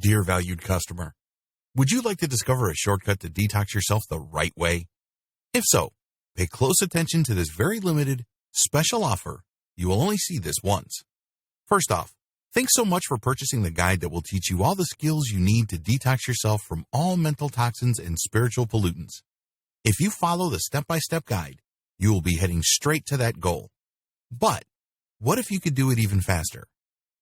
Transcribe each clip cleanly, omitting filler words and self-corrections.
Dear valued customer, would you like to discover a shortcut to detox yourself the right way? If so, pay close attention to this very limited, special offer. You will only see this once. First off, thanks so much for purchasing the guide that will teach you all the skills you need to detox yourself from all mental toxins and spiritual pollutants. If you follow the step-by-step guide, you will be heading straight to that goal. But what if you could do it even faster?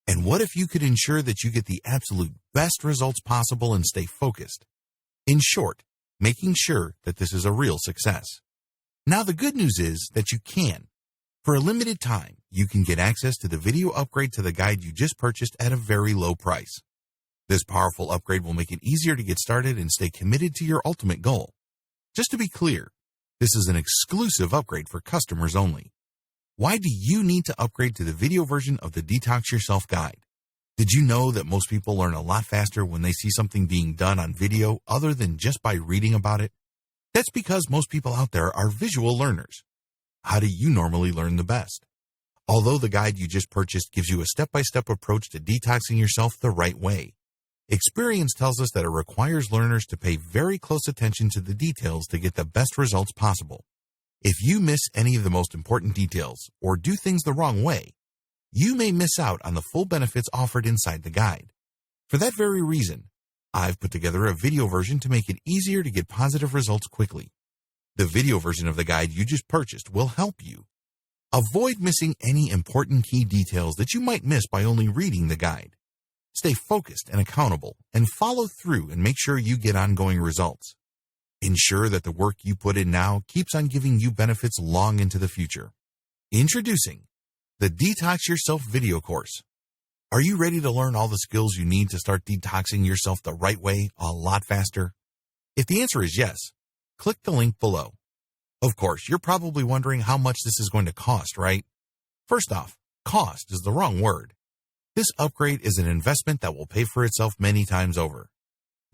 And what if you could ensure that you get the absolute best results possible and stay focused? In short, making sure that this is a real success. Now, the good news is that you can. For a limited time, you can get access to the video upgrade to the guide you just purchased at a very low price. This powerful upgrade will make it easier to get started and stay committed to your ultimate goal. Just to be clear, this is an exclusive upgrade for customers only. Why do you need to upgrade to the video version of the Detox Yourself guide? Did you know that most people learn a lot faster when they see something being done on video other than just by reading about it? That's because most people out there are visual learners. How do you normally learn the best? Although the guide you just purchased gives you a step-by-step approach to detoxing yourself the right way, experience tells us that it requires learners to pay very close attention to the details to get the best results possible. If you miss any of the most important details or do things the wrong way, you may miss out on the full benefits offered inside the guide. For that very reason, I've put together a video version to make it easier to get positive results quickly. The video version of the guide you just purchased will help you. Avoid missing any important key details that you might miss by only reading the guide. Stay focused and accountable and follow through and make sure you get ongoing results. Ensure that the work you put in now keeps on giving you benefits long into the future. Introducing the Detox Yourself video course. Are you ready to learn all the skills you need to start detoxing yourself the right way a lot faster? If the answer is yes, click the link below. Of course, you're probably wondering how much this is going to cost, right? First off, cost is the wrong word. This upgrade is an investment that will pay for itself many times over.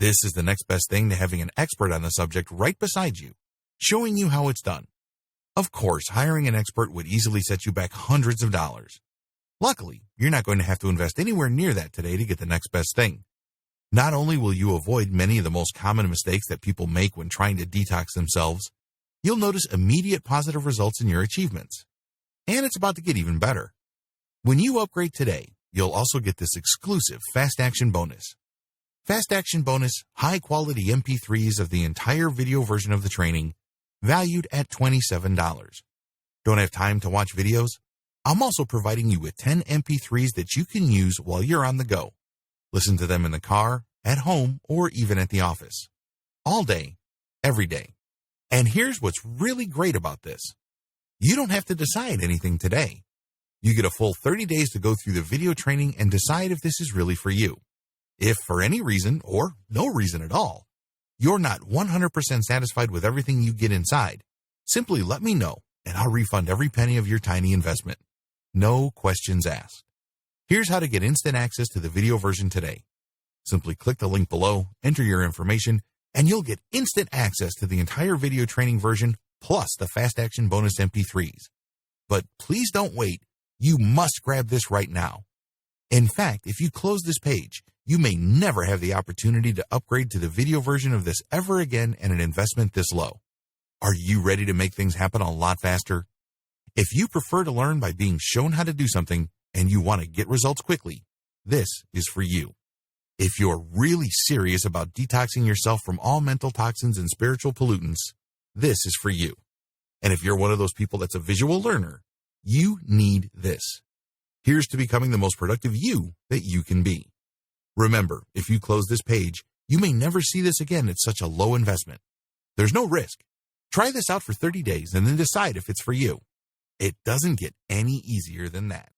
This is the next best thing to having an expert on the subject right beside you, showing you how it's done. Of course, hiring an expert would easily set you back hundreds of dollars. Luckily, you're not going to have to invest anywhere near that today to get the next best thing. Not only will you avoid many of the most common mistakes that people make when trying to detox themselves, you'll notice immediate positive results in your achievements. And it's about to get even better. When you upgrade today, you'll also get this exclusive Fast Action bonus. Fast Action bonus, high-quality MP3s of the entire video version of the training, valued at $27. Don't have time to watch videos? I'm also providing you with 10 MP3s that you can use while you're on the go. Listen to them in the car, at home, or even at the office. All day, every day. And here's what's really great about this. You don't have to decide anything today. You get a full 30 days to go through the video training and decide if this is really for you. If for any reason, or no reason at all, you're not 100% satisfied with everything you get inside, simply let me know and I'll refund every penny of your tiny investment. No questions asked. Here's how to get instant access to the video version today. Simply click the link below, enter your information, and you'll get instant access to the entire video training version plus the Fast Action bonus MP3s. But please don't wait. You must grab this right now. In fact, if you close this page, you may never have the opportunity to upgrade to the video version of this ever again at an investment this low. Are you ready to make things happen a lot faster? If you prefer to learn by being shown how to do something and you want to get results quickly, this is for you. If you're really serious about detoxing yourself from all mental toxins and spiritual pollutants, this is for you. And if you're one of those people that's a visual learner, you need this. Here's to becoming the most productive you that you can be. Remember, if you close this page, you may never see this again at such a low investment. There's no risk. Try this out for 30 days and then decide if it's for you. It doesn't get any easier than that.